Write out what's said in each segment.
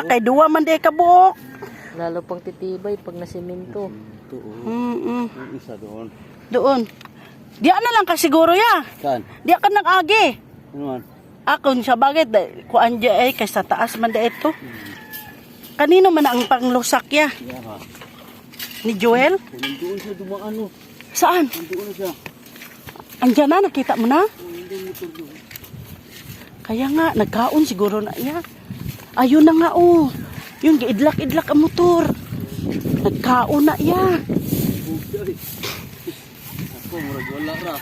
Kay duwa man di kabuok. Lalo pang titibay pag nasiminto. Isa doon. Doon. Diya na lang ka siguro ya. Saan? Diya ka nag-agi. Ano man? Ako sa bagay, kuan diya ay kay sa taas man da ito. Kanino man ang panglusak ya? Yeah. Ni Joel? Doon siya dumaan no. Saan? Doon na siya. Andiyan na, nakita mo na? Hindi motor doon. Kaya nga, nagkaon siguro na iya. Ayun na nga oh. Yung giidlak-idlak ang motor. Nagkaon na iya. Ako, murag wala ra.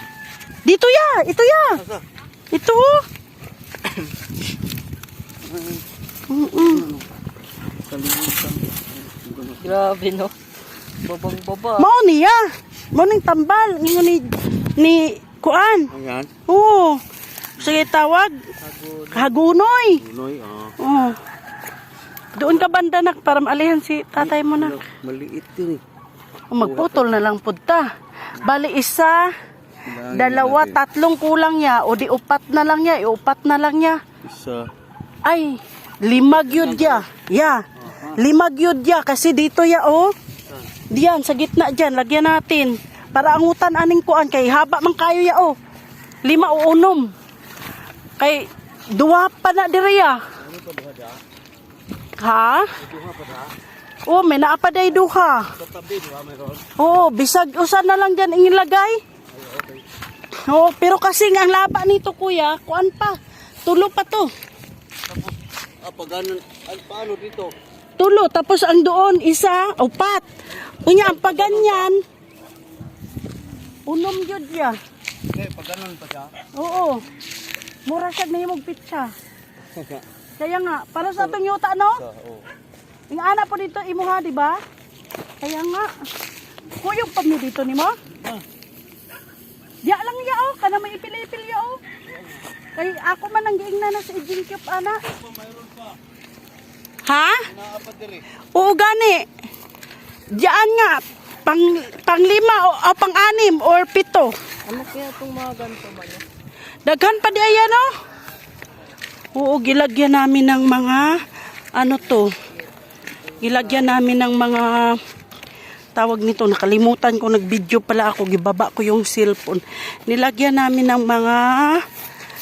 Dito ya, ito ya. Asa? Ito oh. Kalimutan. Grabe no. Babang baba. Mao niya. Mao ning tambal ni kuan. Ayan. Oo. Sige tawag. Hagunoy. Unoy, Oo. Doon ka banda nak para maalihan si tatay mo nak. Maliit din eh. Magputol na lang pudta. Bali isa, dalawa, tatlong kulang niya o di upat na lang niya, iupat na lang niya. Isa. Ay, limag yun ya. Ya. Limag yun ya kasi dito ya oh. Diyan sa gitna diyan lagyan natin para angutan aning kuan kay haba man kayo ya oh. 5 o 6. Kay duwa pa na diri ya. Ha? Oh, may naapaday duha. Oo, bisag usan na lang dyan ilagay. Oo, pero kasi ang laba nito kuya, kuan pa. Tulo pa to. Pagano, paano dito? Tulo, tapos ang doon, isa, upat. Kunya, ang paganyan, unom yun ya. Paganon pa siya? Oo. Mura siya na yung pitsa. Kaya nga, para sa atong yuta, no? Oo. Yung anak po dito, imuha, di ba? Kaya nga. Kuyog pa mo dito, ni mo? Diya lang ya, oh. Kana may ipil-ipil ya, oh. Kay ako man ang giingna na sa Ejinkyop, anak. Ha? Oo, gani. Diyan nga, pang 5 o pang 6 or 7. Ano kaya itong mga ganito man? Daghan pa di ayan, oh. Oo, gilagyan namin ng mga, ano to, gilagyan namin ng mga, tawag nito, nakalimutan ko, nag-video pala ako, gibaba ko yung cellphone. Nilagyan namin ng mga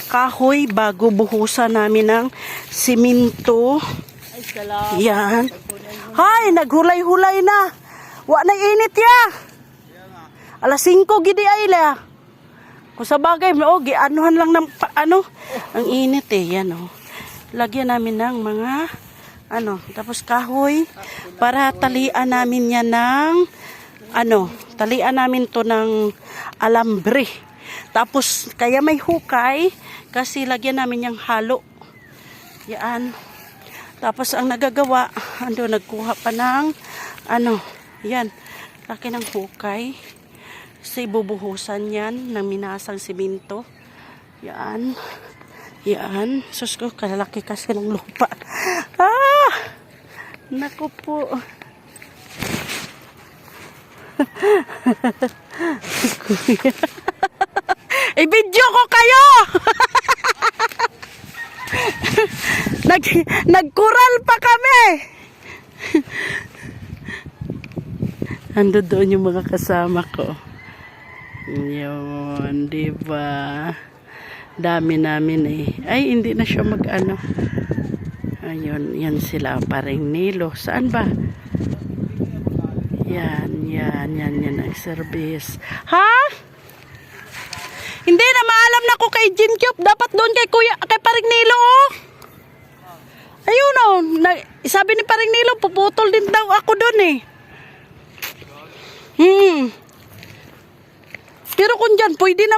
kahoy bago buhusan namin ng simento. Ay, salamat. Yan. Hay, naghulay-hulay na. Wa na init ya. Alas 5 gidi ay la. Kung sa bagay, oh, gianuhan lang ng ano, ang init eh, yan oh. Lagyan namin ng mga, ano, tapos kahoy, para talian namin yan ng, ano, talian namin to ng alambre. Tapos, kaya may hukay, kasi lagyan namin yung halo. Yan. Tapos, ang nagagawa, ando, nagkuha pa ng, ano, yan, laki ng hukay. Kasi bubuhusan yan ng minasang simento. Yan. Yan. Sus ko, kalaki kasi ng lupa. Ah! Naku po. I-video ko kayo! Nagkural pa kami! Ando doon yung mga kasama ko. Yun, diba? Dami namin eh. Ay, hindi na siya mag-ano. Ayun, yan sila. Paring Nilo. Saan ba? Yan ang service. Ha? Hindi na maalam na ko kay Ejinkyop. Dapat doon kay Kuya, kay Paring Nilo, oh. Ayun, oh. Sabi ni Paring Nilo, puputol din daw ako doon eh. Pero kung dyan, pwede naman.